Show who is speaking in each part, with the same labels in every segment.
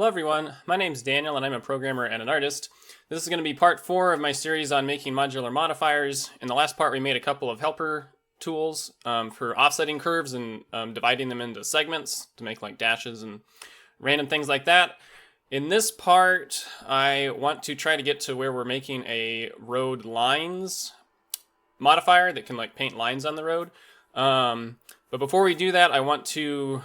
Speaker 1: Hello everyone, my name's Daniel and I'm a programmer and an artist. This is going to be part 4 of my series on making modular modifiers. In the last part we made a couple of helper tools for offsetting curves and dividing them into segments to make like dashes and random things like that. In this part I want to try to get to where we're making a road lines modifier that can like paint lines on the road. But before we do that I want to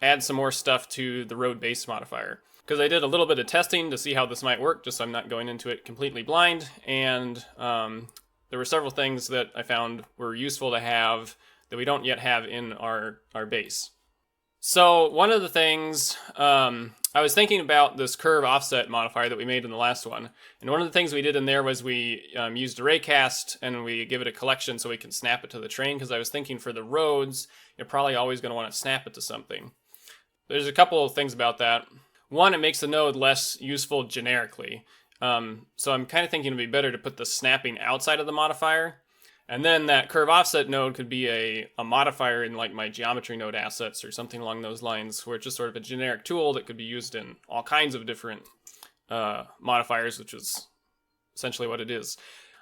Speaker 1: add some more stuff to the road base modifier. Because I did a little bit of testing to see how this might work, just so I'm not going into it completely blind, and there were several things that I found were useful to have that we don't yet have in our base. So one of the things, I was thinking about this curve offset modifier that we made in the last one, and one of the things we did in there was we used arraycast and we give it a collection so we can snap it to the terrain, because I was thinking for the roads, you're probably always going to want to snap it to something. There's a couple of things about that. One, it makes the node less useful generically. So I'm kind of thinking it'd be better to put the snapping outside of the modifier. And then that curve offset node could be a modifier in like my geometry node assets or something along those lines, where it's just sort of a generic tool that could be used in all kinds of different modifiers, which is essentially what it is.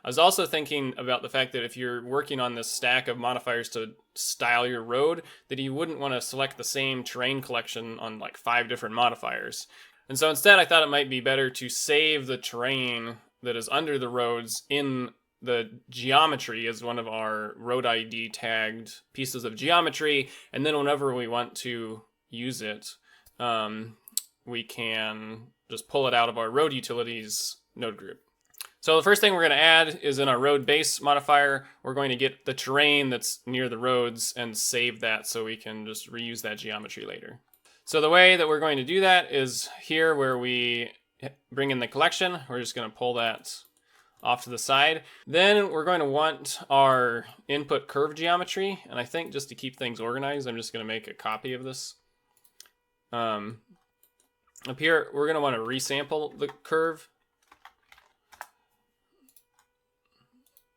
Speaker 1: I was also thinking about the fact that if you're working on this stack of modifiers to style your road, that you wouldn't want to select the same terrain collection on like 5 different modifiers. And so instead I thought it might be better to save the terrain that is under the roads in the geometry as one of our road ID tagged pieces of geometry, and then whenever we want to use it, we can just pull it out of our road utilities node group. So the first thing we're going to add is in our road base modifier, we're going to get the terrain that's near the roads and save that so we can just reuse that geometry later. So the way that we're going to do that is here where we bring in the collection. We're just going to pull that off to the side. Then we're going to want our input curve geometry. And I think just to keep things organized, I'm just going to make a copy of this. Up here, we're going to want to resample the curve.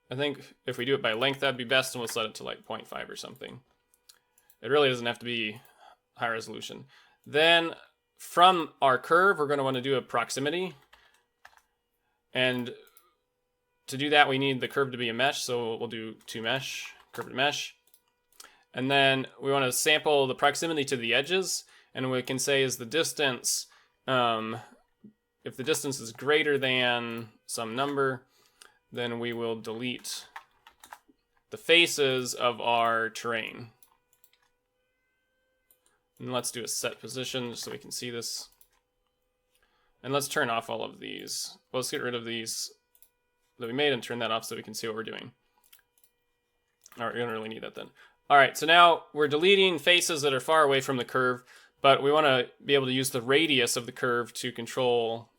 Speaker 1: I think if we do it by length, that'd be best, and we'll set it to like 0.5 or something. It really doesn't have to be high resolution. Then from our curve, we're going to want to do a proximity. And to do that, we need the curve to be a mesh, so we'll do toMesh, curve to mesh. And then we want to sample the proximity to the edges, and what we can say is the distance, if the distance is greater than some number, then we will delete the faces of our terrain. And let's do a set position just so we can see this. And let's turn off all of these. Well, let's get rid of these that we made and turn that off so we can see what we're doing. All right, we don't really need that then. All right, so now we're deleting faces that are far away from the curve, but we want to be able to use the radius of the curve to control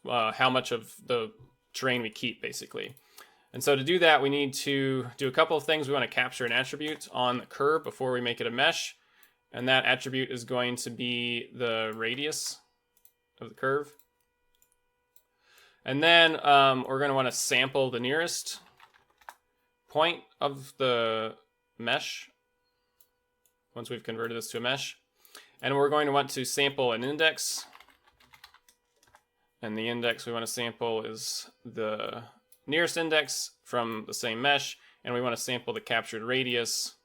Speaker 1: how much of the terrain we keep, basically. And so to do that, we need to do a couple of things. We want to capture an attribute on the curve before we make it a mesh, and that attribute is going to be the radius of the curve. And then we're going to want to sample the nearest point of the mesh once we've converted this to a mesh. And we're going to want to sample an index. And the index we want to sample is the nearest index from the same mesh, and we want to sample the captured radius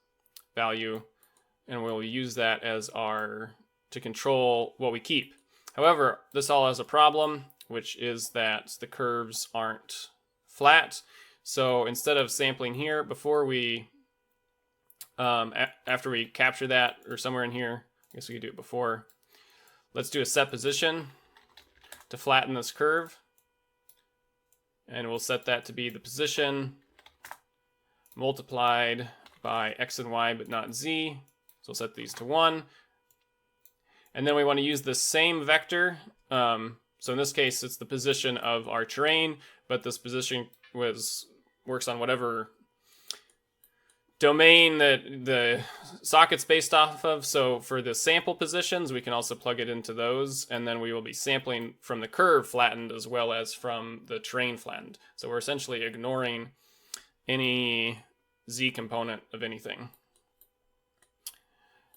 Speaker 1: value, and we'll use that as our to control what we keep. However, this all has a problem, which is that the curves aren't flat. So instead of sampling here, before we after we capture that, or somewhere in here, I guess we could do it before, let's do a set position to flatten this curve, and we'll set that to be the position multiplied by x and y but not z. So we'll set these to 1, and then we want to use the same vector. So in this case it's the position of our terrain, but this position works on whatever domain that the socket's based off of. So for the sample positions, we can also plug it into those, and then we will be sampling from the curve flattened as well as from the terrain flattened. So we're essentially ignoring any z component of anything.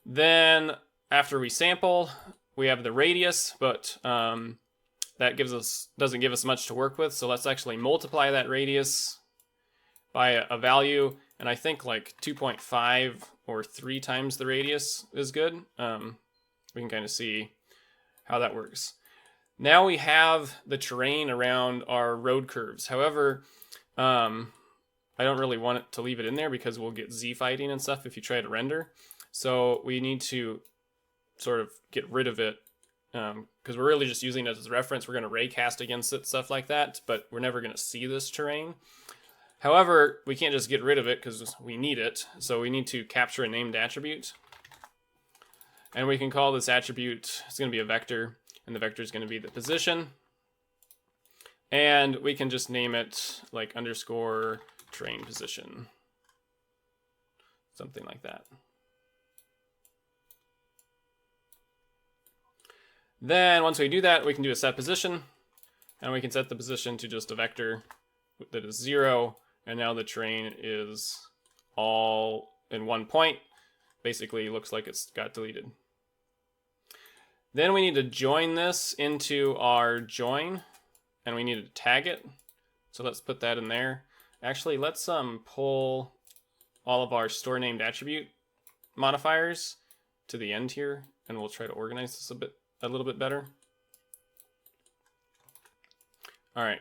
Speaker 1: Then after we sample, we have the radius, but that doesn't give us much to work with. So let's actually multiply that radius by a value, and I think like 2.5 or 3 times the radius is good. We can kind of see how that works. Now we have the terrain around our road curves. However, I don't really want it to leave it in there because we'll get Z fighting and stuff if you try to render. So we need to sort of get rid of it because we're really just using it as a reference. We're going to raycast against it, stuff like that, but we're never going to see this terrain. However, we can't just get rid of it because we need it. So we need to capture a named attribute. And we can call this attribute, it's going to be a vector, and the vector is going to be the position. And we can just name it like underscore terrain position. Something like that. Then once we do that, we can do a set position, and we can set the position to just a vector that is 0, and now the terrain is all in one point. Basically, looks like it's got deleted. Then we need to join this into our join, and we need to tag it. So let's put that in there. Actually, let's pull all of our store named attribute modifiers to the end here, and we'll try to organize this a little bit better. All right,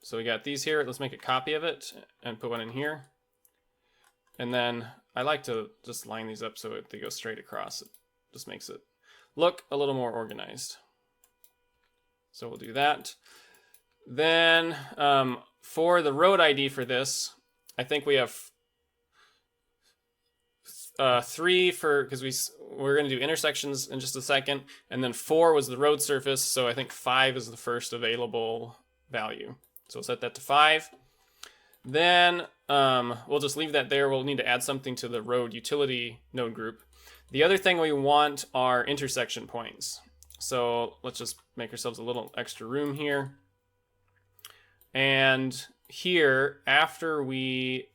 Speaker 1: so we got these here. Let's make a copy of it and put one in here. And then I like to just line these up so they go straight across. It just makes it look a little more organized. So we'll do that. Then for the road ID for this, I think we have 3 because we're going to do intersections in just a second, and then 4 was the road surface, so I think 5 is the first available value. So we'll set that to 5. Then we'll just leave that there. We'll need to add something to the road utility node group. The other thing we want are intersection points. So let's just make ourselves a little extra room here. And here, after we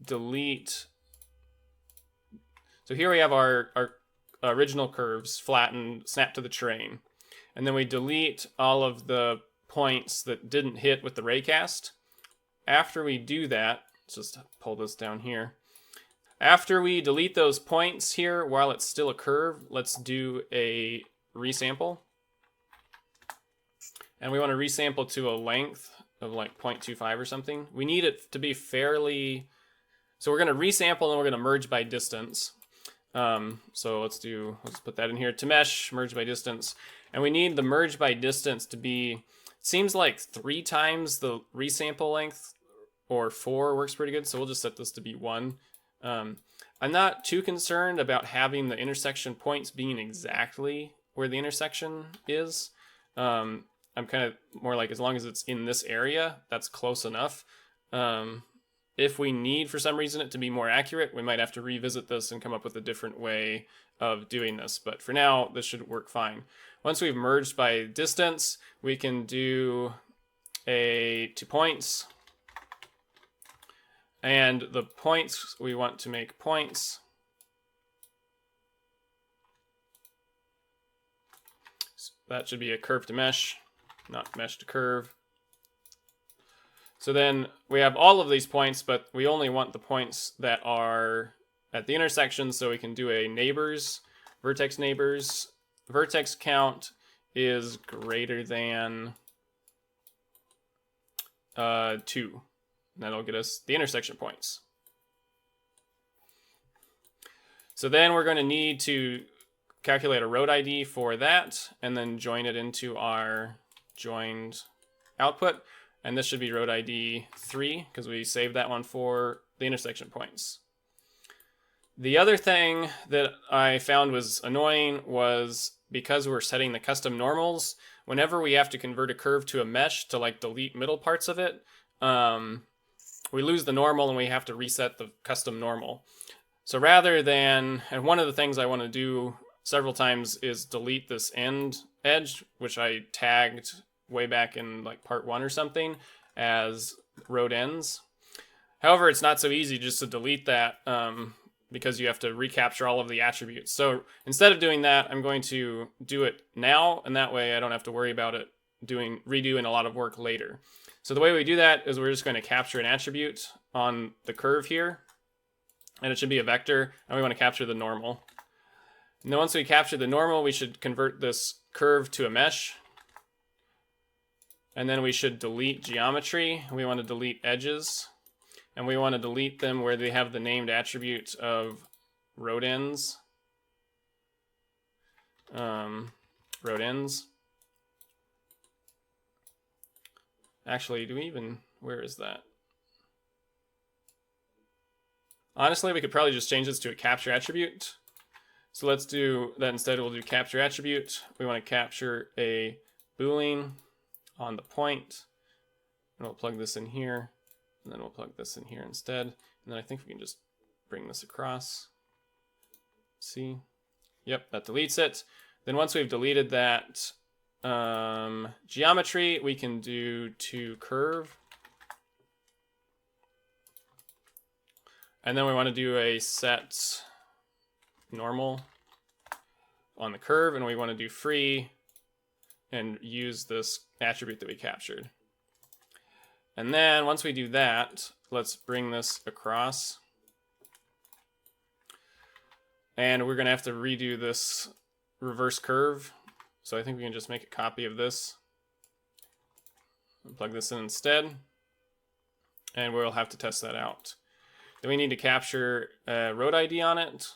Speaker 1: delete, so here we have our original curves flattened, snap to the terrain. And then we delete all of the points that didn't hit with the raycast. After we do that, let's just pull this down here. After we delete those points here, while it's still a curve, let's do a resample. And we want to resample to a length of like 0.25 or something. We need it to be fairly, so we're going to resample and we're going to merge by distance. So let's put that in here to mesh, merge by distance. And we need the merge by distance to be, it seems like 3 times the resample length, or 4 works pretty good. So we'll just set this to be 1. I'm not too concerned about having the intersection points being exactly where the intersection is. I'm kind of more like, as long as it's in this area, that's close enough. If we need, for some reason, it to be more accurate, we might have to revisit this and come up with a different way of doing this. But for now, this should work fine. Once we've merged by distance, we can do a 2 points. And the points, we want to make points. So that should be a curve to mesh, not mesh to curve. So then we have all of these points, but we only want the points that are at the intersection, so we can do a neighbors, vertex neighbors. Vertex count is greater than 2. That'll get us the intersection points. So then we're going to need to calculate a road ID for that, and then join it into our joined output. And this should be road ID 3, because we saved that one for the intersection points. The other thing that I found was annoying was, because we're setting the custom normals, whenever we have to convert a curve to a mesh to like delete middle parts of it, we lose the normal and we have to reset the custom normal. So rather than, and one of the things I want to do several times is delete this end edge, which I tagged way back in like part 1 or something as road ends. However, it's not so easy just to delete that because you have to recapture all of the attributes. So instead of doing that, I'm going to do it now, and that way I don't have to worry about it redoing a lot of work later. So the way we do that is we're just going to capture an attribute on the curve here, and it should be a vector, and we want to capture the normal. And then once we capture the normal, we should convert this curve to a mesh. And then we should delete geometry. We want to delete edges. And we want to delete them where they have the named attribute of road ends. Road ends. Actually, where is that? Honestly, we could probably just change this to a capture attribute. So let's do that instead. We'll do capture attribute. We want to capture a boolean on the point. And we'll plug this in here. And then we'll plug this in here instead. And then I think we can just bring this across. See? Yep, that deletes it. Then once we've deleted that geometry, we can do to curve. And then we want to do a set normal on the curve, and we want to do free and use this attribute that we captured. And then once we do that, let's bring this across. And we're going to have to redo this reverse curve. So I think we can just make a copy of this and plug this in instead. And we'll have to test that out. Then we need to capture a road ID on it.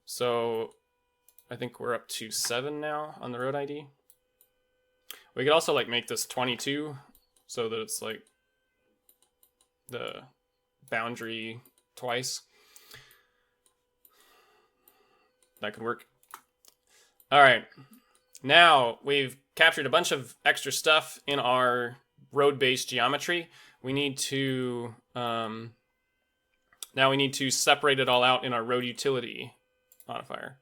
Speaker 1: So I think we're up to 7 now on the road ID. We could also like make this 22 so that it's like the boundary twice. That could work. All right. Now we've captured a bunch of extra stuff in our road-based geometry. We need to now we need to separate it all out in our road utility modifier.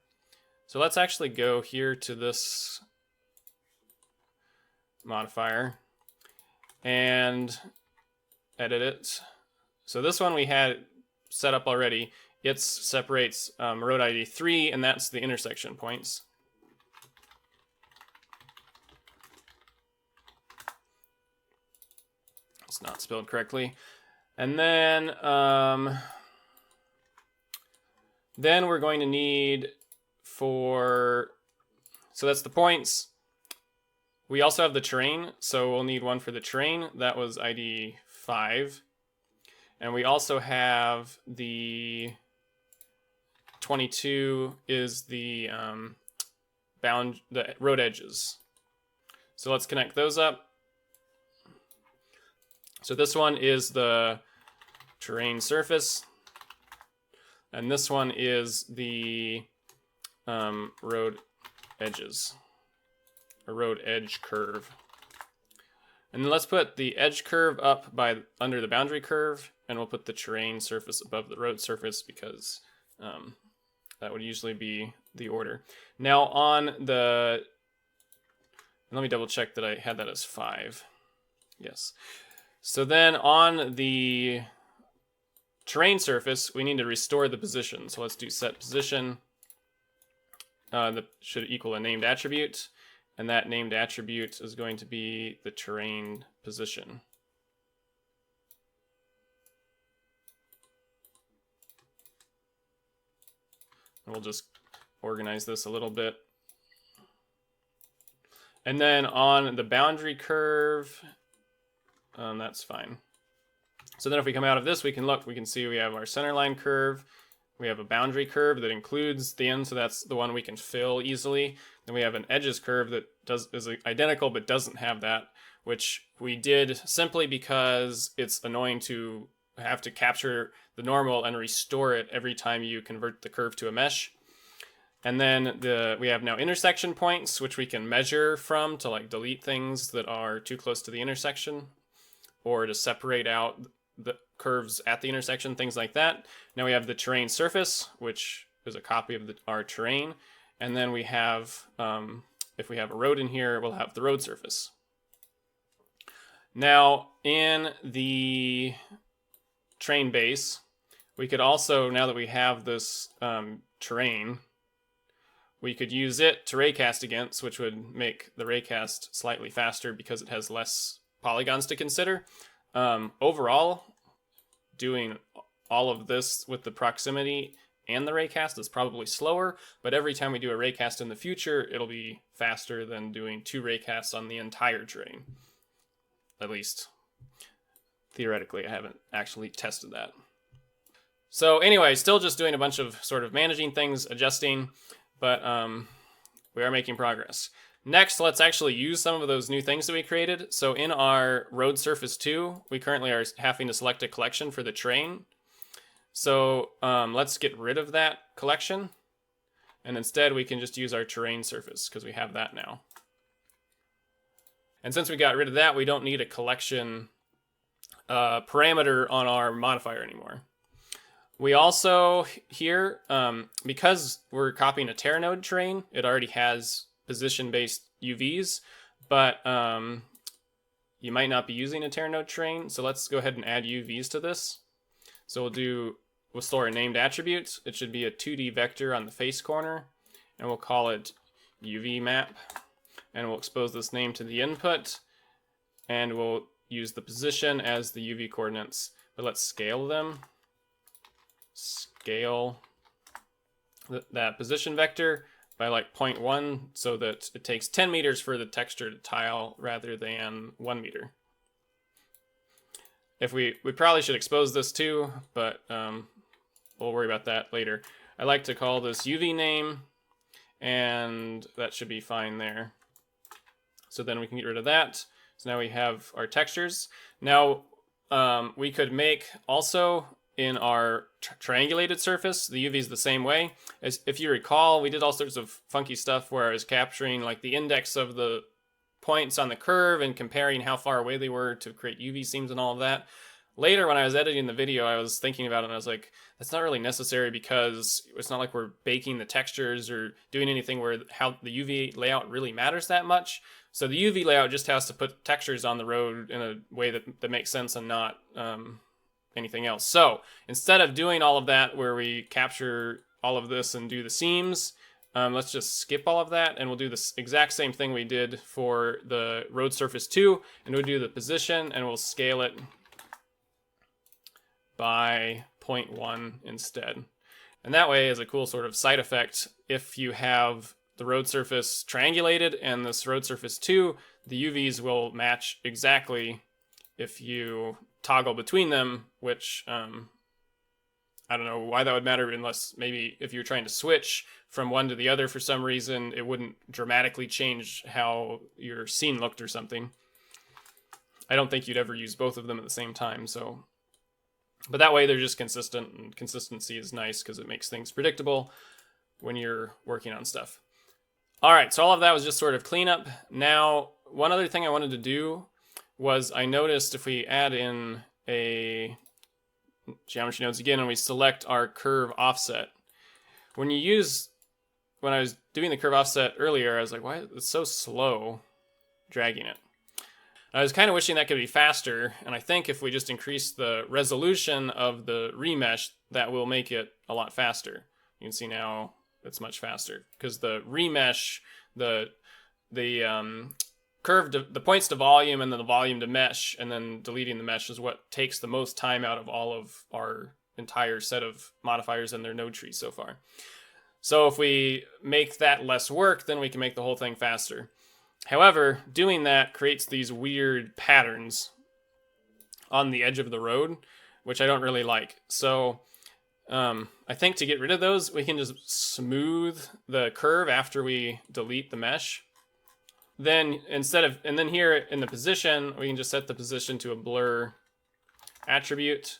Speaker 1: So let's actually go here to this modifier and edit it. So this one we had set up already. It separates road ID 3, and that's the intersection points. It's not spelled correctly. And then we're going to need so that's the points. We also have the terrain, so we'll need one for the terrain. That was ID 5. And we also have the 22 is the the road edges. So let's connect those up. So this one is the terrain surface, and this one is the road edges, a road edge curve. And then let's put the edge curve up under the boundary curve, and we'll put the terrain surface above the road surface because that would usually be the order. Now let me double check that I had that as 5. Yes. So then on the terrain surface, we need to restore the position. So let's do set position. That should equal a named attribute. And that named attribute is going to be the terrain position. And we'll just organize this a little bit. And then on the boundary curve, that's fine. So then if we come out of this, we can see we have our centerline curve. We have a boundary curve that includes the end, so that's the one we can fill easily. Then we have an edges curve that is identical but doesn't have that, which we did simply because it's annoying to have to capture the normal and restore it every time you convert the curve to a mesh. And then we have now intersection points, which we can measure from to like delete things that are too close to the intersection, or to separate out the curves at the intersection, things like that. Now we have the terrain surface, which is a copy of our terrain. And then we have, if we have a road in here, we'll have the road surface. Now in the train base, We could also, now that we have this terrain, we could use it to raycast against, which would make the raycast slightly faster because it has less polygons to consider. Overall, doing all of this with the proximity and the raycast is probably slower, but every time we do a raycast in the future, it'll be faster than doing 2 raycasts on the entire terrain. At least, theoretically, I haven't actually tested that. So anyway, still just doing a bunch of sort of managing things, adjusting, but we are making progress. Next, let's actually use some of those new things that we created. So in our road surface 2, we currently are having to select a collection for the terrain. So let's get rid of that collection. And instead, we can just use our terrain surface because we have that now. And since we got rid of that, we don't need a collection parameter on our modifier anymore. We also here, because we're copying a TerraNode terrain, it already has position-based UVs, but you might not be using a TerraNode terrain. So let's go ahead and add UVs to this. So we'll store a named attribute. It should be a 2D vector on the face corner, and we'll call it UV map. And we'll expose this name to the input, and we'll use the position as the UV coordinates. But let's scale them. Scale that position vector by like 0.1 so that it takes 10 meters for the texture to tile rather than 1 meter. If we probably should expose this too, but we'll worry about that later. I like to call this UV name, and that should be fine there. So then we can get rid of that. So now we have our textures. Now we could make also in our triangulated surface, the UV is the same way. As if you recall, we did all sorts of funky stuff where I was capturing like the index of the points on the curve and comparing how far away they were to create UV seams and all of that. Later, when I was editing the video, I was thinking about it and I was like, that's not really necessary because it's not like we're baking the textures or doing anything where how the UV layout really matters that much. So the UV layout just has to put textures on the road in a way that makes sense and not anything else. So instead of doing all of that where we capture all of this and do the seams, let's just skip all of that and we'll do the exact same thing we did for the road surface 2, and we'll do the position and we'll scale it by 0.1 instead. And that way is a cool sort of side effect. If you have the road surface triangulated and this road surface 2, the UVs will match exactly if you toggle between them, which I don't know why that would matter unless maybe if you're trying to switch from one to the other for some reason, it wouldn't dramatically change how your scene looked or something. I don't think you'd ever use both of them at the same time, so. But that way they're just consistent, and consistency is nice because it makes things predictable when you're working on stuff. All right, so all of that was just sort of cleanup. Now, one other thing I wanted to do was I noticed if we add in a geometry nodes again and we select our curve offset, when I was doing the curve offset earlier, I was like, why is it so slow dragging it? I was kind of wishing that could be faster, and I think if we just increase the resolution of the remesh, that will make it a lot faster. You can see now it's much faster because the remesh, the curve, the points to volume and then the volume to mesh, and then deleting the mesh is what takes the most time out of all of our entire set of modifiers in their node tree so far. So if we make that less work, then we can make the whole thing faster. However, doing that creates these weird patterns on the edge of the road, which I don't really like. So I think to get rid of those, we can just smooth the curve after we delete the mesh. Then and then here in the position, we can just set the position to a blur attribute.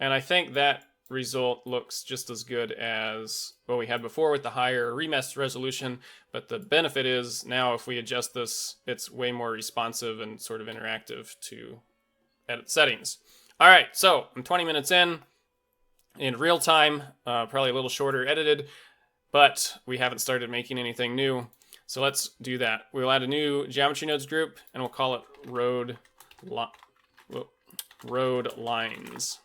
Speaker 1: And I think that result looks just as good as what we had before with the higher remesh resolution. But the benefit is now if we adjust this, it's way more responsive and sort of interactive to edit settings. All right, so I'm 20 minutes in real time, probably a little shorter edited, but we haven't started making anything new. So let's do that. We'll add a new geometry nodes group and we'll call it road road lines.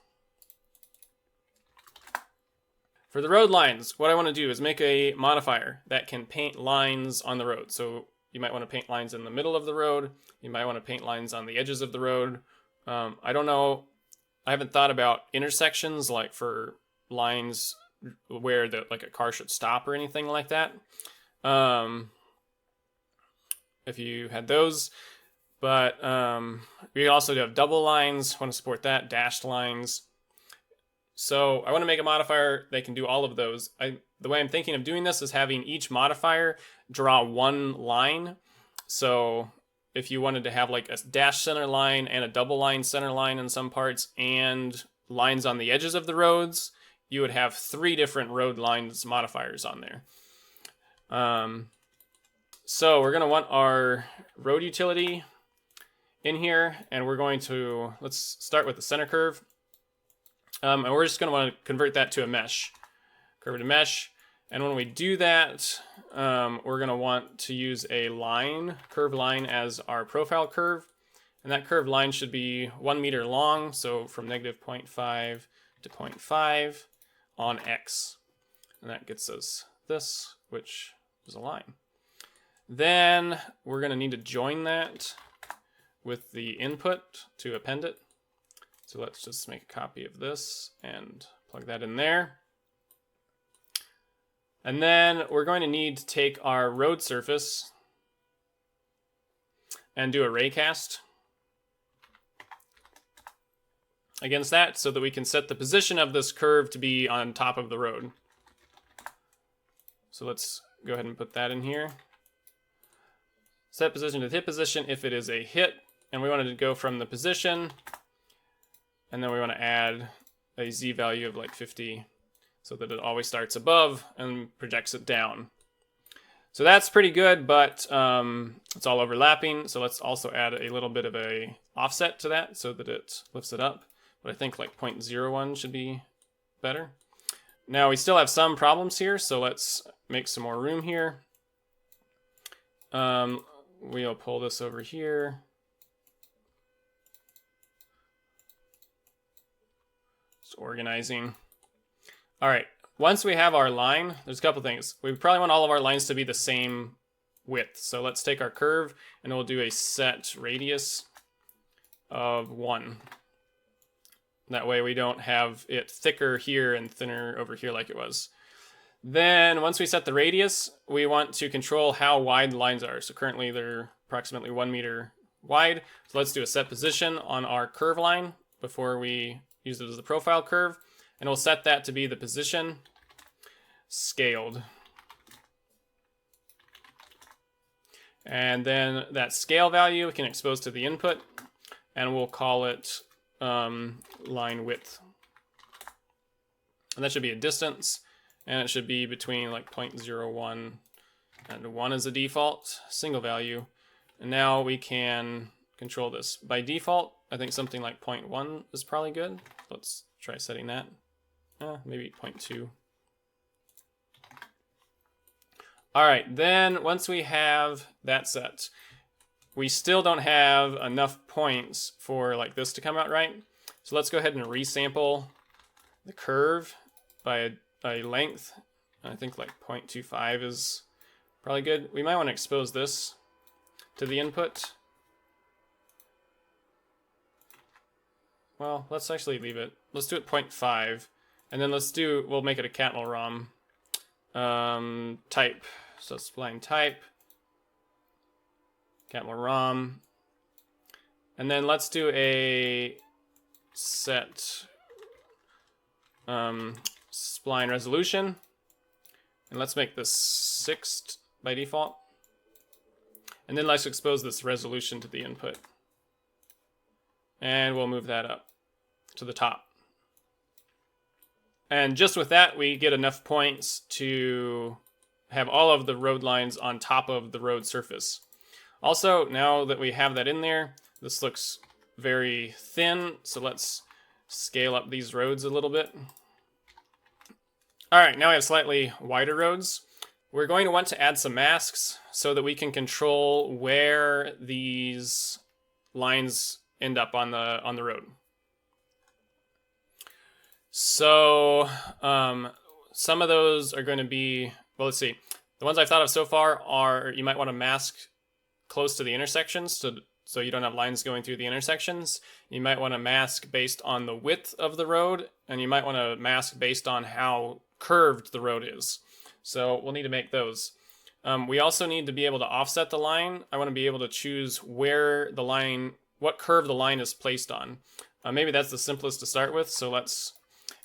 Speaker 1: For the road lines, what I want to do is make a modifier that can paint lines on the road. So you might want to paint lines in the middle of the road. You might want to paint lines on the edges of the road. I don't know. I haven't thought about intersections, like for lines where like a car should stop or anything like that. If you had those. But we also have double lines. Want to support that. Dashed lines. So I want to make a modifier that can do all of those. The way I'm thinking of doing this is having each modifier draw one line. So if you wanted to have like a dash center line and a double line center line in some parts and lines on the edges of the roads, you would have 3 different road lines modifiers on there. So we're going to want our road utility in here, and we're going to, let's start with the center curve. And we're just going to want to convert that to a mesh, curve to mesh. And when we do that, we're going to want to use a line, curved line, as our profile curve. And that curved line should be 1 meter long, so from negative 0.5 to 0.5 on X. And that gets us this, which is a line. Then we're going to need to join that with the input to append it. So let's just make a copy of this and plug that in there. And then we're going to need to take our road surface and do a raycast against that so that we can set the position of this curve to be on top of the road. So let's go ahead and put that in here. Set position to hit position if it is a hit, and we wanted to go from the position, and then we want to add a Z value of like 50 so that it always starts above and projects it down. So that's pretty good, but it's all overlapping. So let's also add a little bit of a offset to that so that it lifts it up. But I think like 0.01 should be better. Now we still have some problems here, so let's make some more room here. We'll pull this over here. Just organizing. All right, once we have our line, there's a couple things. We probably want all of our lines to be the same width. So let's take our curve and we'll do a set radius of 1. That way we don't have it thicker here and thinner over here like it was. Then once we set the radius, we want to control how wide the lines are. So currently they're approximately 1 meter wide. So let's do a set position on our curve line before we use it as the profile curve. And we'll set that to be the position scaled. And then that scale value we can expose to the input, and we'll call it line width. And that should be a distance, and it should be between like 0.01 and 1 as a default, single value. And now we can control this. By default, I think something like 0.1 is probably good. Let's try setting that. Maybe 0.2. All right, then once we have that set, we still don't have enough points for like this to come out right. So let's go ahead and resample the curve by a length. I think like 0.25 is probably good. We might want to expose this to the input. Well, let's actually leave it. Let's do it 0.5. And then we'll make it a catmull ROM type. So spline type, catmull ROM. And then let's do a set spline resolution. And let's make this 6 by default. And then let's expose this resolution to the input. And we'll move that up to the top. And just with that, we get enough points to have all of the road lines on top of the road surface. Also, now that we have that in there, this looks very thin. So let's scale up these roads a little bit. All right, now we have slightly wider roads. We're going to want to add some masks so that we can control where these lines end up on the road. So some of those are going to be, well, let's see. The ones I've thought of so far are, you might want to mask close to the intersections so you don't have lines going through the intersections. You might want to mask based on the width of the road, and you might want to mask based on how curved the road is. So we'll need to make those. We also need to be able to offset the line. I want to be able to choose where the line, what curve the line is placed on. Maybe that's the simplest to start with. So let's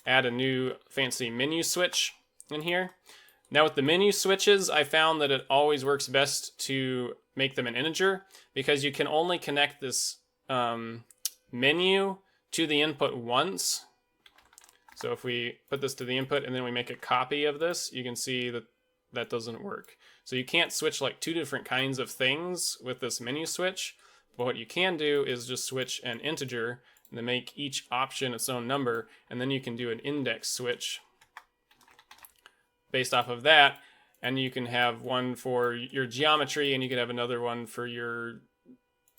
Speaker 1: add a new fancy menu switch in here. Now with the menu switches, I found that it always works best to make them an integer, because you can only connect this menu to the input once. So if we put this to the input and then we make a copy of this, you can see that that doesn't work. So you can't switch like two different kinds of things with this menu switch. But what you can do is just switch an integer and then make each option its own number, and then you can do an index switch based off of that, and you can have one for your geometry and you can have another one for your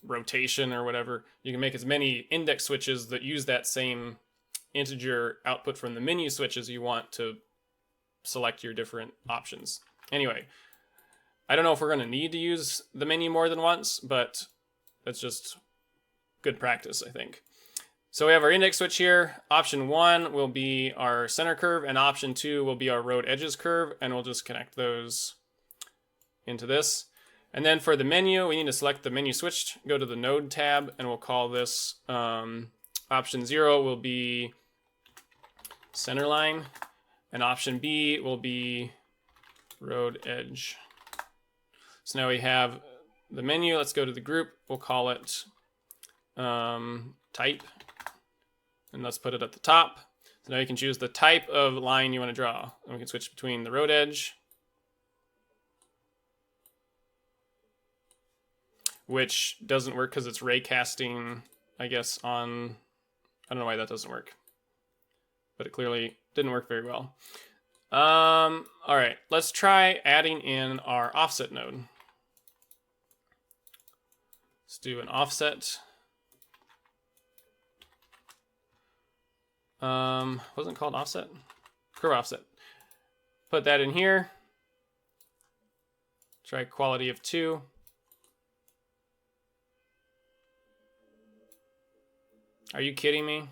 Speaker 1: rotation or whatever. You can make as many index switches that use that same integer output from the menu switch as you want to select your different options. Anyway, I don't know if we're going to need to use the menu more than once, but that's just good practice, I think. So we have our index switch here. Option 1 will be our center curve, and option 2 will be our road edges curve, and we'll just connect those into this. And then for the menu, we need to select the menu switch, go to the node tab, and we'll call this option 0 will be center line, and option B will be road edge. So now we have the menu. Let's go to the group. We'll call it type. And let's put it at the top. So now you can choose the type of line you want to draw. And we can switch between the road edge, which doesn't work because it's ray casting, I guess, on, I don't know why that doesn't work, but it clearly didn't work very well. All right, let's try adding in our offset node. Let's do an offset. Wasn't called offset? Curve offset. Put that in here. Try quality of 2. Are you kidding me?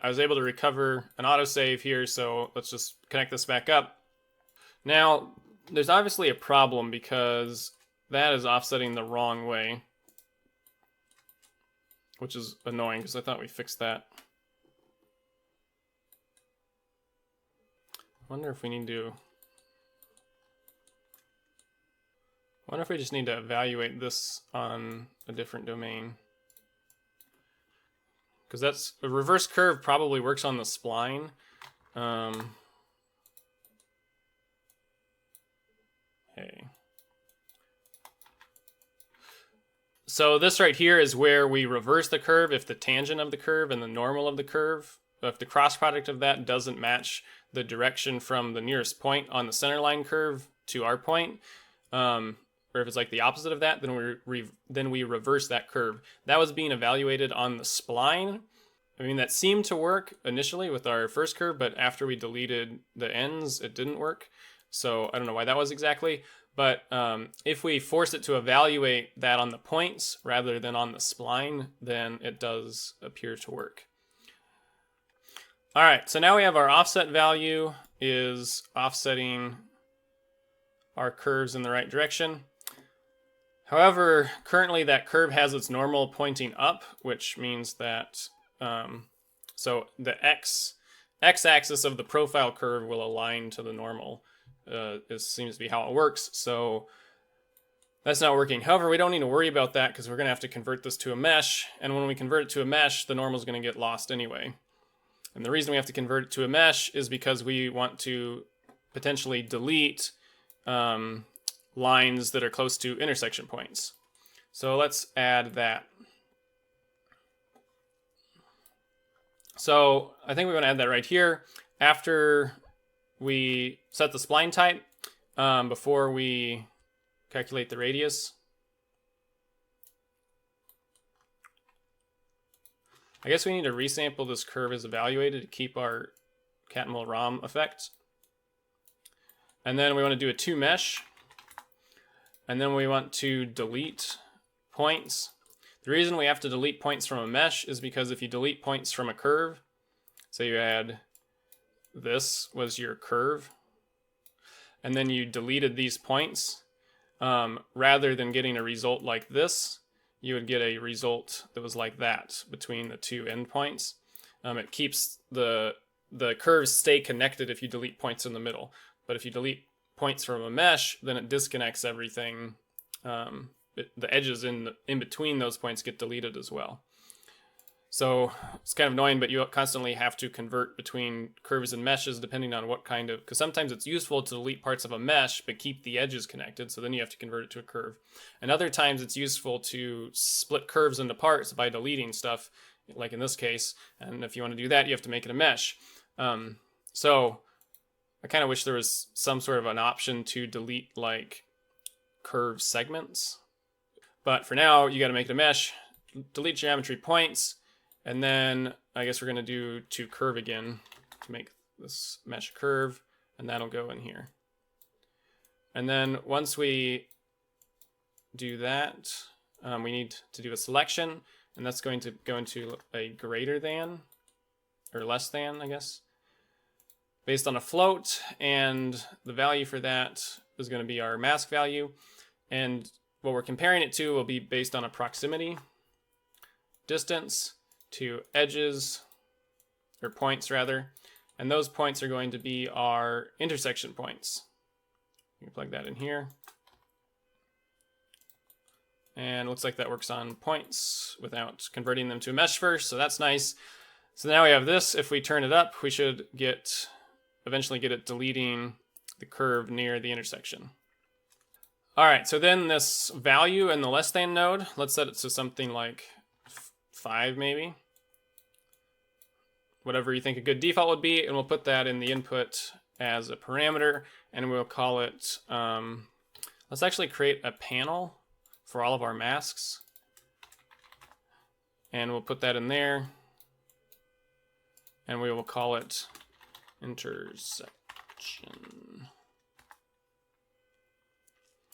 Speaker 1: I was able to recover an autosave here, so let's just connect this back up. Now, there's obviously a problem because that is offsetting the wrong way, which is annoying because I thought we fixed that. I wonder if we need to... I wonder if we just need to evaluate this on a different domain. Because that's... a reverse curve probably works on the spline. Hey. So this right here is where we reverse the curve if the tangent of the curve and the normal of the curve, if the cross product of that doesn't match the direction from the nearest point on the center line curve to our point, or if it's like the opposite of that, then we reverse that curve. That was being evaluated on the spline. I mean, that seemed to work initially with our first curve, but after we deleted the ends, it didn't work. So I don't know why that was exactly. But if we force it to evaluate that on the points rather than on the spline, then it does appear to work. All right, so now we have our offset value is offsetting our curves in the right direction. However, currently that curve has its normal pointing up, which means that so the x-axis of the profile curve will align to the normal. It seems to be how it works, so that's not working. However, we don't need to worry about that because we're going to have to convert this to a mesh, and when we convert it to a mesh, the normal is going to get lost anyway. And the reason we have to convert it to a mesh is because we want to potentially delete lines that are close to intersection points. So let's add that. So I think we want to add that right here after we set the spline type before we calculate the radius. I guess we need to resample this curve as evaluated to keep our cat-and-mold ROM effect. And then we want to do a to mesh. And then we want to delete points. The reason we have to delete points from a mesh is because if you delete points from a curve, so you had this was your curve, and then you deleted these points, rather than getting a result like this, you would get a result that was like that between the two endpoints. It keeps the curves stay connected if you delete points in the middle. But if you delete points from a mesh, then it disconnects everything. The edges in between those points get deleted as well. So it's kind of annoying, but you constantly have to convert between curves and meshes depending on what kind of, because sometimes it's useful to delete parts of a mesh but keep the edges connected, so then you have to convert it to a curve. And other times it's useful to split curves into parts by deleting stuff, like in this case. And if you want to do that, you have to make it a mesh. So I kind of wish there was some sort of an option to delete like curve segments. But for now, you got to make it a mesh, delete geometry points, and then I guess we're going to do to curve again to make this mesh curve, and that'll go in here. And then once we do that, we need to do a selection, and that's going to go into a greater than, or less than, I guess, based on a float, and the value for that is going to be our mask value, and what we're comparing it to will be based on a proximity distance to edges, or points rather, and those points are going to be our intersection points. You can plug that in here. And it looks like that works on points without converting them to a mesh first, so that's nice. So now we have this. If we turn it up, we should eventually get it deleting the curve near the intersection. All right, so then this value in the less than node, let's set it to something like 5 maybe. Whatever you think a good default would be, and we'll put that in the input as a parameter, and we'll call it, let's actually create a panel for all of our masks. And we'll put that in there, and we will call it intersection.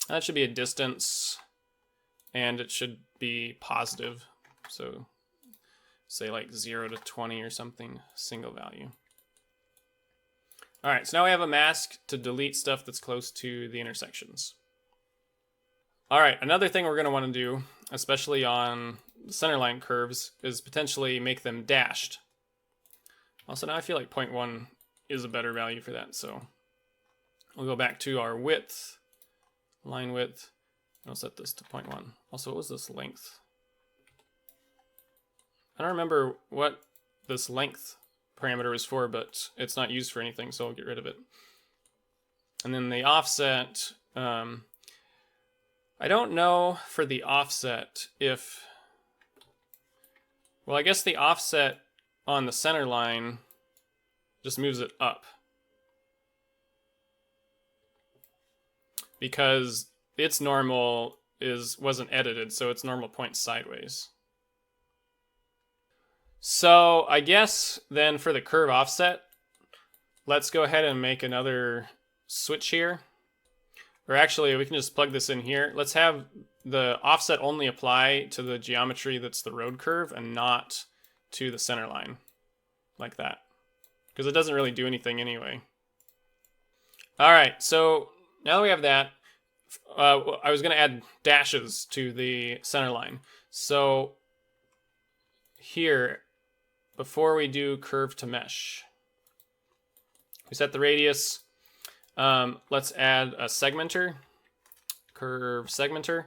Speaker 1: That should be a distance, and it should be positive. So say like 0 to 20 or something, single value. All right, so now we have a mask to delete stuff that's close to the intersections. All right, another thing we're gonna wanna do, especially on the centerline curves, is potentially make them dashed. Also, now I feel like 0.1 is a better value for that, so we'll go back to our width, line width, and I'll set this to 0.1. Also, what was this length? I don't remember what this length parameter was for, but it's not used for anything, so I'll get rid of it. And then the offset, I don't know for the offset if, well, I guess the offset on the center line just moves it up, because its normal wasn't edited, so its normal points sideways. So I guess then for the curve offset, let's go ahead and make another switch here. Or actually, we can just plug this in here. Let's have the offset only apply to the geometry that's the road curve and not to the center line, like that. Because it doesn't really do anything anyway. All right, so now that we have that, I was going to add dashes to the center line. So here, before we do curve to mesh, we set the radius. Let's add a segmenter, curve segmenter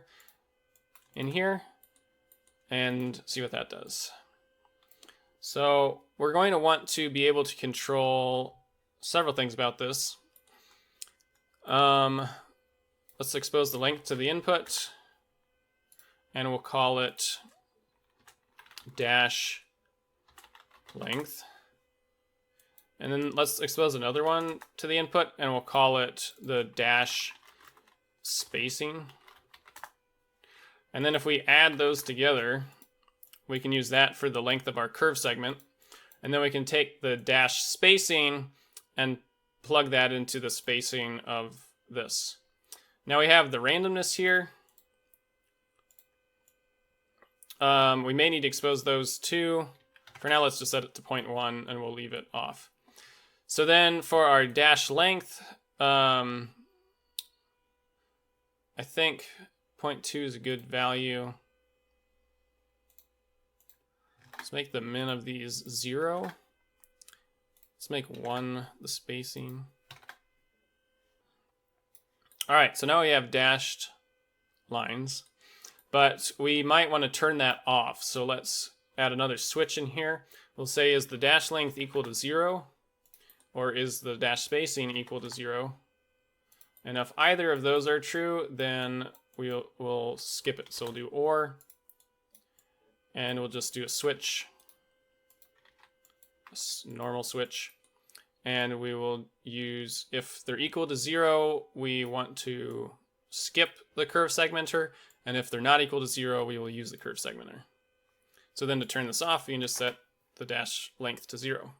Speaker 1: in here, and see what that does. So we're going to want to be able to control several things about this. Let's expose the length to the input, and we'll call it dash length. And then let's expose another one to the input, and we'll call it the dash spacing. And then if we add those together, we can use that for the length of our curve segment. And then we can take the dash spacing and plug that into the spacing of this. Now we have the randomness here. We may need to expose those two. For now, let's just set it to 0.1 and we'll leave it off. So then for our dash length, I think 0.2 is a good value. Let's make the min of these 0. Let's make 1 the spacing. All right, so now we have dashed lines, but we might want to turn that off. So let's add another switch in here. We'll say, is the dash length equal to 0? Or is the dash spacing equal to 0? And if either of those are true, then we'll skip it. So we'll do or, and we'll just do a switch, a normal switch. And we will use, if they're equal to 0, we want to skip the curve segmenter. And if they're not equal to 0, we will use the curve segmenter. So then to turn this off, you can just set the dash length to 0.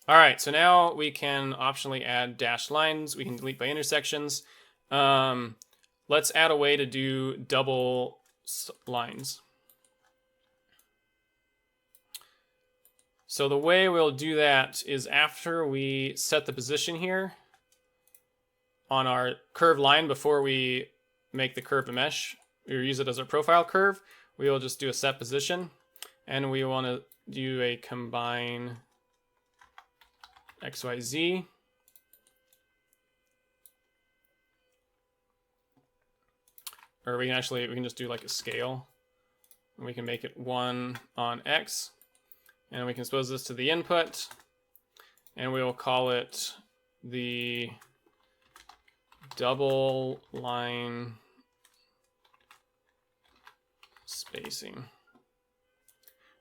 Speaker 1: All right, so now we can optionally add dashed lines. We can delete by intersections. Let's add a way to do double lines. So the way we'll do that is after we set the position here on our curved line before we make the curve a mesh, or use it as a profile curve, we will just do a set position, and we want to do a combine XYZ. Or we can just do like a scale. And we can make it 1 on X. And we can expose this to the input. And we will call it the double line spacing.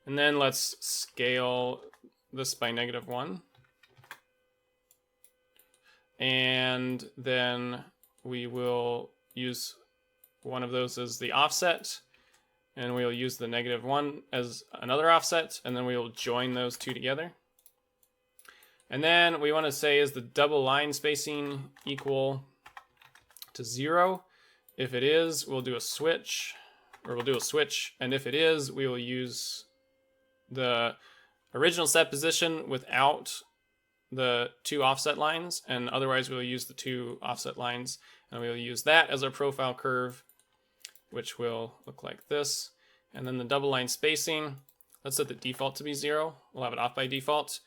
Speaker 1: And then let's scale this by -1. And then we will use one of those as the offset, and we'll use the -1 as another offset, and then we will join those two together. And then we want to say, is the double line spacing equal to 0? If it is, we'll do a switch, and if it is, we will use the original set position without the 2 offset lines, and otherwise we'll use the 2 offset lines, and we'll use that as our profile curve, which will look like this. And then the double line spacing, let's set the default to be 0. We'll have it off by default.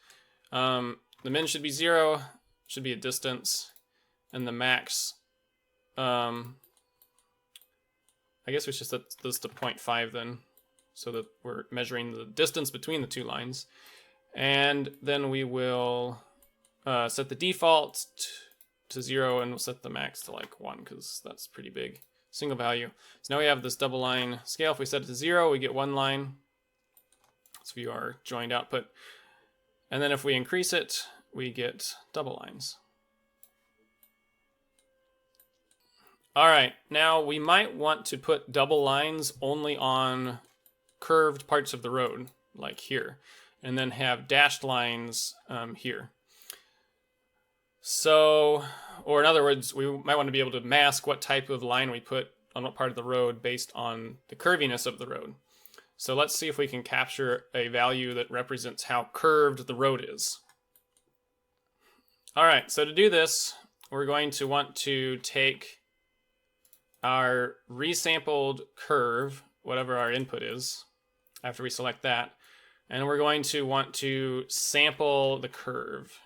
Speaker 1: The min should be 0, should be a distance, and the max, I guess we should set this to 0.5 then, so that we're measuring the distance between the 2 lines. And then we will set the default to 0, and we'll set the max to like 1, because that's pretty big. Single value. So now we have this double line scale. If we set it to 0, we get 1 line. Let's view our joined output. And then if we increase it, we get double lines. All right, now we might want to put double lines only on curved parts of the road, like here, and then have dashed lines here. So, or in other words, we might want to be able to mask what type of line we put on what part of the road based on the curviness of the road. So let's see if we can capture a value that represents how curved the road is. All right, so to do this, we're going to want to take our resampled curve, whatever our input is, after we select that, and we're going to want to sample the curve.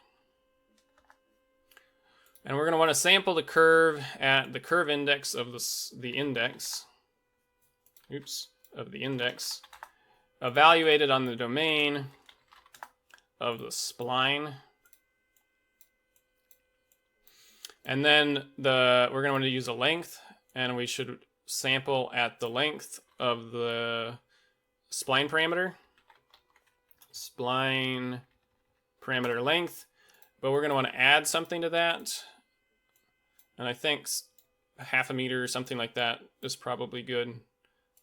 Speaker 1: And we're going to want to sample the curve at the curve index of the index, evaluated on the domain of the spline. And then we're going to want to use a length, and we should sample at the length of the spline parameter. Spline parameter length. But we're going to want to add something to that. And I think a half a meter or something like that is probably good.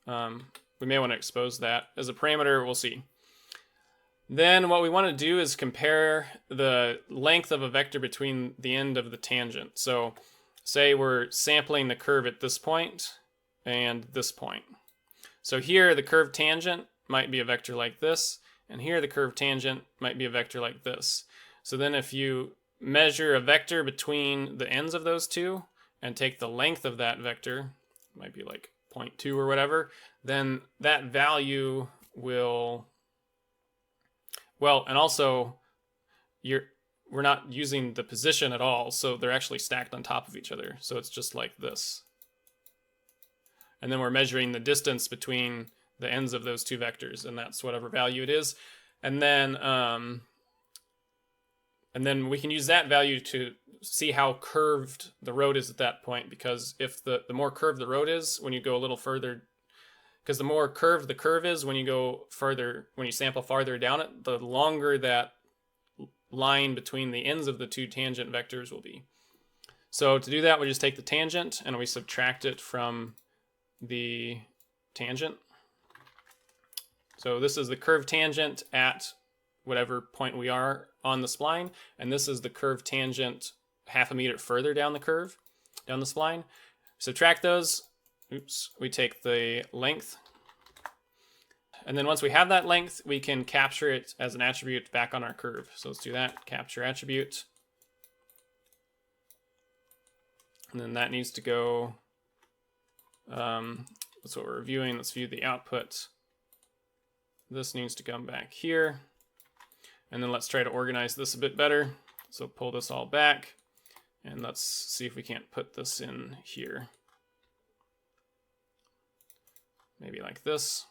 Speaker 1: We may want to expose that as a parameter. We'll see. Then what we want to do is compare the length of a vector between the end of the tangent. So say we're sampling the curve at this point and this point. So here the curved tangent might be a vector like this, and here the curved tangent might be a vector like this. So then if you measure a vector between the ends of those two and take the length of that vector, might be like 0.2 or whatever, then that value will, well, and also we're not using the position at all, so they're actually stacked on top of each other. So it's just like this. And then we're measuring the distance between the ends of those two vectors, and that's whatever value it is. And then we can use that value to see how curved the road is at that point, because if the more curved the road is when you go a little further, because the more curved the curve is when you go further, when you sample farther down it, the longer that line between the ends of the two tangent vectors will be. So to do that, we just take the tangent and we subtract it from the tangent. So this is the curved tangent at whatever point we are on the spline, and this is the curved tangent half a meter further down the curve, down the spline. Subtract those. Oops, we take the length. And then once we have that length, we can capture it as an attribute back on our curve. So let's do that, capture attribute. And then that needs to go, that's what we're reviewing. Let's view the output. This needs to come back here. And then let's try to organize this a bit better. So pull this all back, and let's see if we can't put this in here. Maybe like this.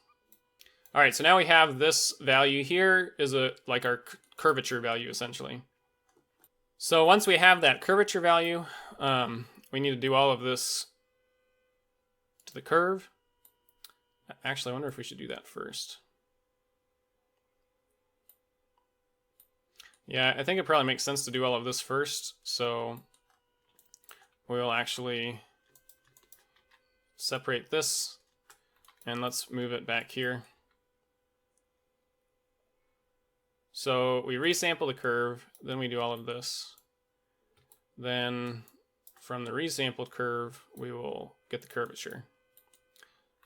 Speaker 1: All right, so now we have this value here is like our curvature value essentially. So once we have that curvature value, we need to do all of this to the curve. Actually, I wonder if we should do that first. Yeah, I think it probably makes sense to do all of this first. So we'll actually separate this and let's move it back here. So we resample the curve, then we do all of this. Then from the resampled curve, we will get the curvature.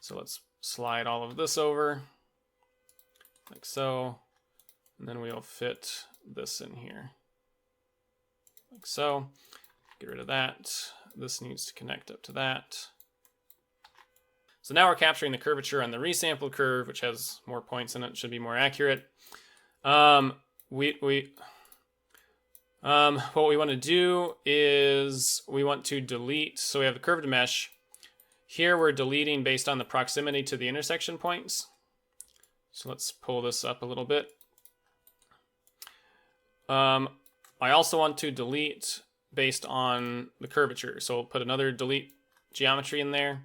Speaker 1: So let's slide all of this over like so. And then we'll fit this in here like so. Get rid of that. This needs to connect up to that. So now we're capturing the curvature on the resampled curve, which has more points in it, should be more accurate. What we want to do is we want to delete. So we have the curved mesh. Here we're deleting based on the proximity to the intersection points. So let's pull this up a little bit. I also want to delete based on the curvature. So we'll put another delete geometry in there.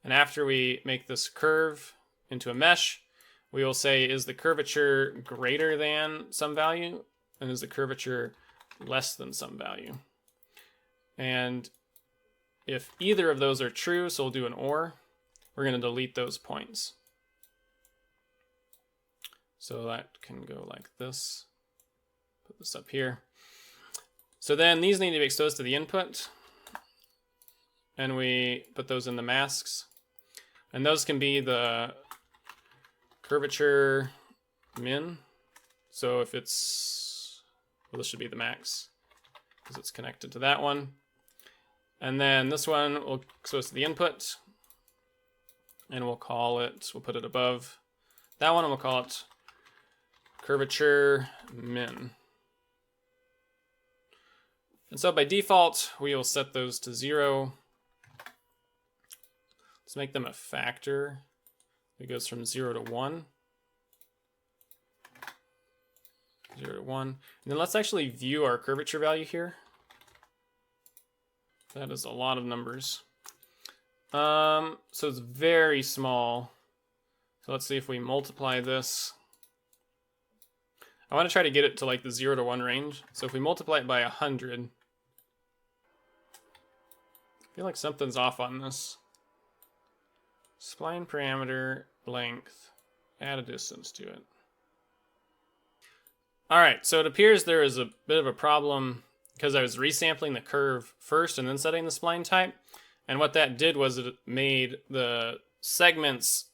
Speaker 1: And after we make this curve into a mesh, we will say, is the curvature greater than some value? And is the curvature less than some value? And if either of those are true, so we'll do an or, we're going to delete those points. So that can go like this. Put this up here. So then these need to be exposed to the input. And we put those in the masks. And those can be the curvature min. So if it's, well, this should be the max because it's connected to that one. And then this one we'll expose to the input. And we'll call it, we'll put it above that one, and we'll call it curvature min. And so by default, we will set those to 0. Let's make them a factor. It goes from 0 to 1. 0 to 1. And then let's actually view our curvature value here. That is a lot of numbers. So it's very small. So let's see if we multiply this. I want to try to get it to like the 0 to 1 range. So if we multiply it by 100, I feel like something's off on this. Spline parameter length, add a distance to it. All right, so it appears there is a bit of a problem because I was resampling the curve first and then setting the spline type. And what that did was it made the segments,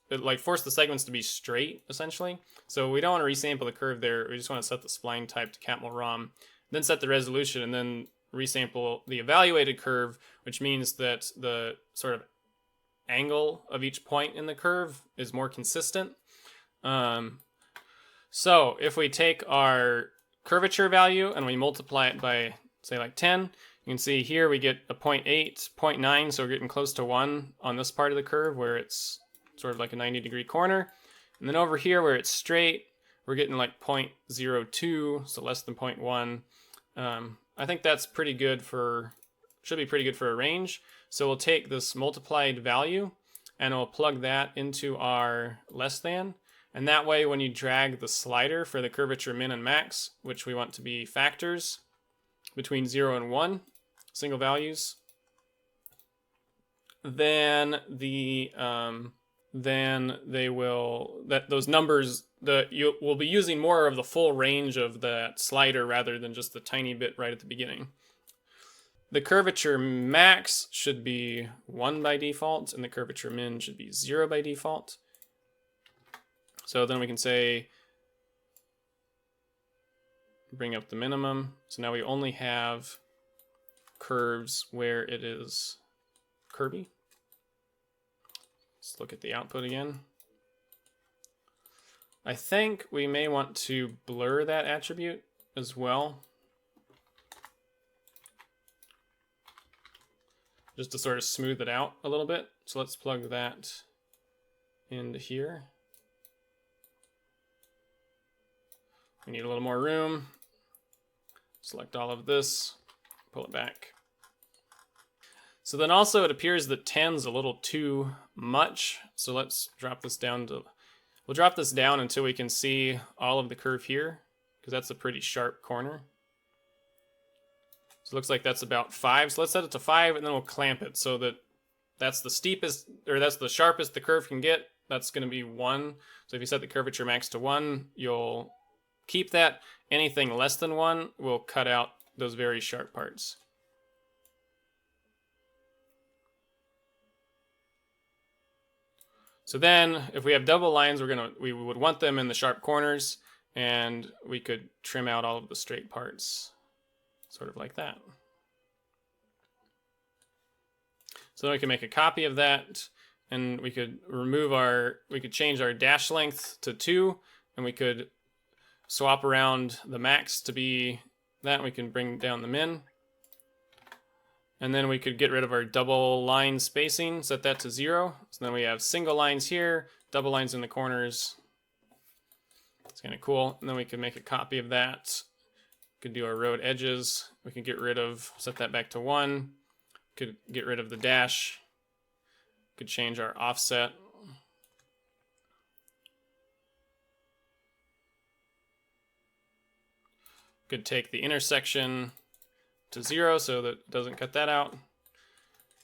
Speaker 1: it like forced the segments to be straight, essentially. So we don't want to resample the curve there. We just want to set the spline type to Catmull ROM, then set the resolution, and then resample the evaluated curve, which means that the sort of angle of each point in the curve is more consistent. So if we take our curvature value and we multiply it by, say, like 10, you can see here we get a 0.8, 0.9, so we're getting close to 1 on this part of the curve where it's sort of like a 90-degree corner. And then over here where it's straight, we're getting like 0.02, so less than 0.1. I think that's pretty good should be pretty good for a range. So we'll take this multiplied value and we'll plug that into our less than. And that way, when you drag the slider for the curvature min and max, which we want to be factors between 0 and 1, single values, then those numbers, you will be using more of the full range of that slider rather than just the tiny bit right at the beginning. The curvature max should be 1 by default, and the curvature min should be 0 by default. So then we can say, bring up the minimum. So now we only have curves where it is curvy. Let's look at the output again. I think we may want to blur that attribute as well, just to sort of smooth it out a little bit. So let's plug that into here. We need a little more room. Select all of this, pull it back. So then also it appears that 10's a little too much. So let's drop this down we'll drop this down until we can see all of the curve here, because that's a pretty sharp corner. So it looks like that's about 5. So let's set it to 5 and then we'll clamp it so that that's the steepest, or that's the sharpest the curve can get. That's going to be 1. So if you set the curvature max to 1, you'll keep that. Anything less than 1 will cut out those very sharp parts. So then if we have double lines, we would want them in the sharp corners, and we could trim out all of the straight parts, sort of like that. So then we can make a copy of that, and we could change our dash length to 2, and we could swap around the max to be that, and we can bring down the min. And then we could get rid of our double line spacing, set that to 0. So then we have single lines here, double lines in the corners. It's kind of cool. And then we could make a copy of that. Could do our road edges. We could set that back to 1. Could get rid of the dash. Could change our offset. Could take the intersection to 0 so that it doesn't cut that out.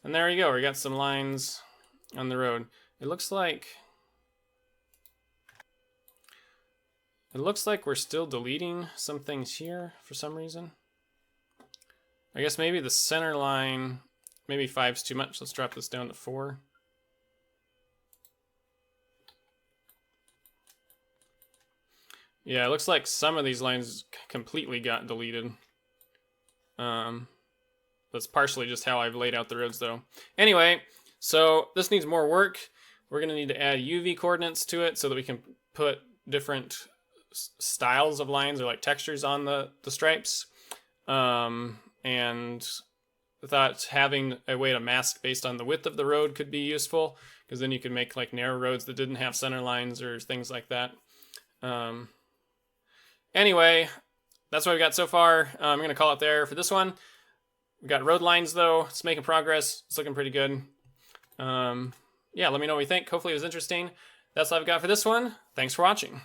Speaker 1: And there you go, we got some lines on the road. It looks like we're still deleting some things here for some reason. I guess maybe the center line, maybe 5's too much. Let's drop this down to 4. Yeah, it looks like some of these lines completely got deleted. That's partially just how I've laid out the roads though. Anyway, so this needs more work. We're gonna need to add UV coordinates to it so that we can put different styles of lines or like textures on the stripes. And I thought having a way to mask based on the width of the road could be useful, because then you could make like narrow roads that didn't have center lines or things like that. Anyway, that's what we got so far. I'm going to call it there for this one. We got road lines though. It's making progress. It's looking pretty good. Yeah, let me know what you think. Hopefully it was interesting. That's all I've got for this one. Thanks for watching.